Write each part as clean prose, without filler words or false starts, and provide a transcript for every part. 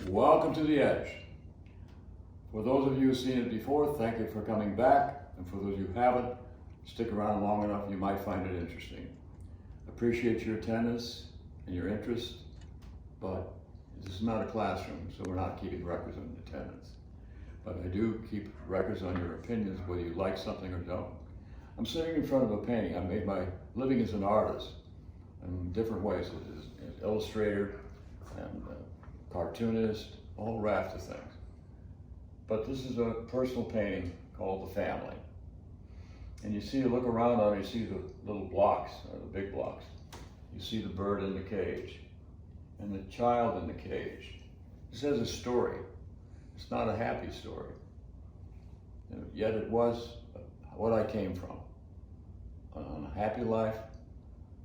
Welcome to The Edge. For those of you who've seen it before, thank you for coming back. And for those of you who haven't, stick around long enough, you might find it interesting. Appreciate your attendance and your interest, but this is not a classroom, so we're not keeping records on attendance. But I do keep records on your opinions, whether you like something or don't. I'm sitting in front of a painting. I made my living as an artist in different ways, as illustrator and cartoonist, a whole raft of things. But this is a personal painting called The Family. And you look around on it, you see the little blocks, or the big blocks. You see the bird in the cage, and the child in the cage. This has a story. It's not a happy story. And yet it was what I came from. On a happy life,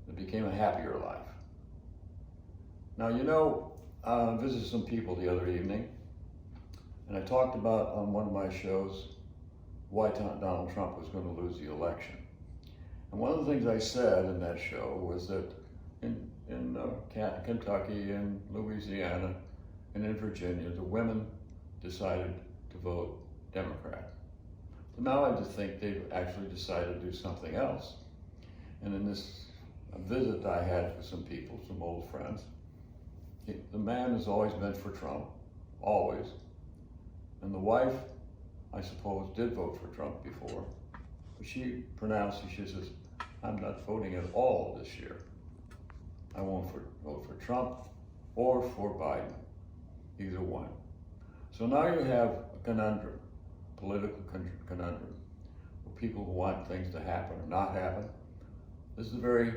it became a happier life. Now, I visited some people the other evening, and I talked about on one of my shows why Donald Trump was going to lose the election. And one of the things I said in that show was that in Kentucky and Louisiana and in Virginia, the women decided to vote Democrat. But now I just think they've actually decided to do something else. And in this visit I had with some people, some old friends, the man has always been for Trump, always. And the wife, I suppose, did vote for Trump before. But she says, I'm not voting at all this year. I won't vote for Trump or for Biden, either one. So now you have a conundrum, political conundrum, where people who want things to happen or not happen. This is a very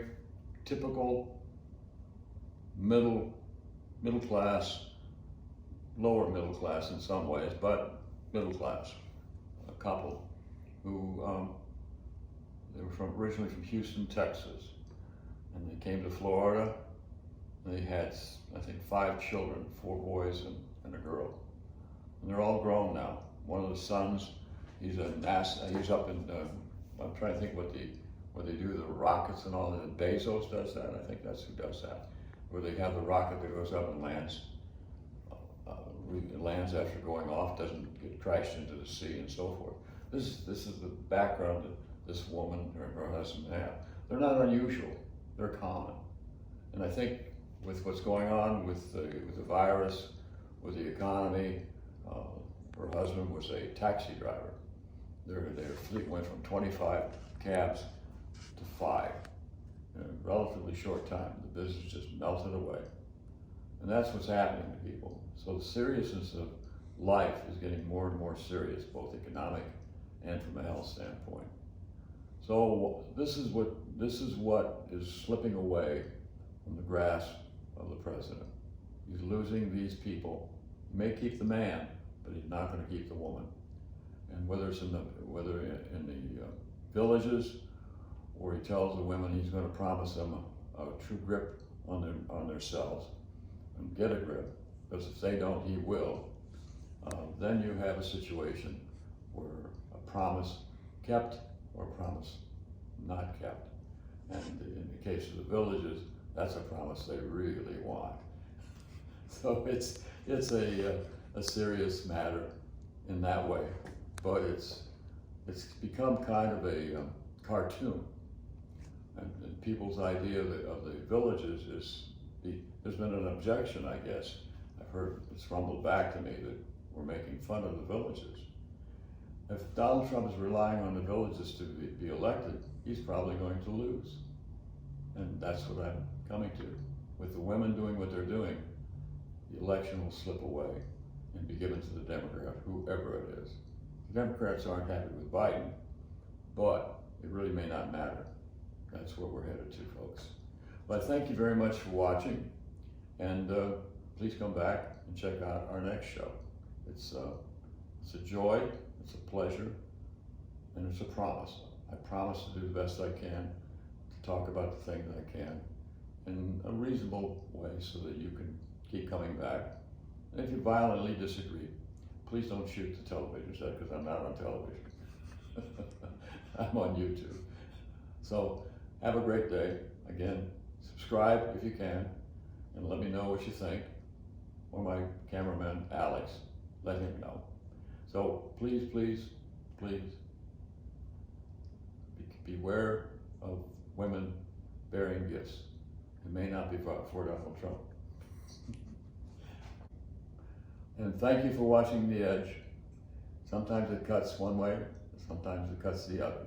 typical middle class, lower middle class in some ways, but middle class, a couple who they were originally from Houston, Texas, and they came to Florida. They had, I think, 5 children, 4 boys and a girl, and they're all grown now. One of the sons, he's up in, I'm trying to think what they do, the rockets and all that. Bezos does that. I think that's who does that, where they have the rocket that goes up and lands after going off, doesn't get crashed into the sea and so forth. This is the background that this woman and her husband have. They're not unusual, they're common. And I think with what's going on with the virus, with the economy, her husband was a taxi driver. Their fleet went from 25 cabs to 5 in a relatively short time. The business just melted away. And that's what's happening to people. So the seriousness of life is getting more and more serious, both economic and from a health standpoint. So this is what is slipping away from the grasp of the president. He's losing these people. He may keep the man, but he's not going to keep the woman. And whether in the villages, or he tells the women he's going to promise them a true grip on themselves and get a grip, because if they don't, he will. Then you have a situation where a promise kept or a promise not kept. And in the case of the villages, that's a promise they really want. So it's a serious matter in that way, but it's become kind of a cartoon. And people's idea of the villages is, there's been an objection, I guess. I've heard it's rumbled back to me that we're making fun of the villages. If Donald Trump is relying on the villages to be elected, he's probably going to lose. And that's what I'm coming to. With the women doing what they're doing, the election will slip away and be given to the Democrat, whoever it is. The Democrats aren't happy with Biden, but it really may not matter. That's where we're headed to, folks. But thank you very much for watching, and please come back and check out our next show. It's a joy, it's a pleasure, and it's a promise. I promise to do the best I can to talk about the things I can in a reasonable way so that you can keep coming back. And if you violently disagree, please don't shoot the television set, because I'm not on television. I'm on YouTube. So have a great day. Again, subscribe if you can, and let me know what you think. or my cameraman, Alex, let him know. So please, please, please, beware of women bearing gifts. It may not be for Donald Trump. And thank you for watching The Edge. Sometimes it cuts one way, sometimes it cuts the other.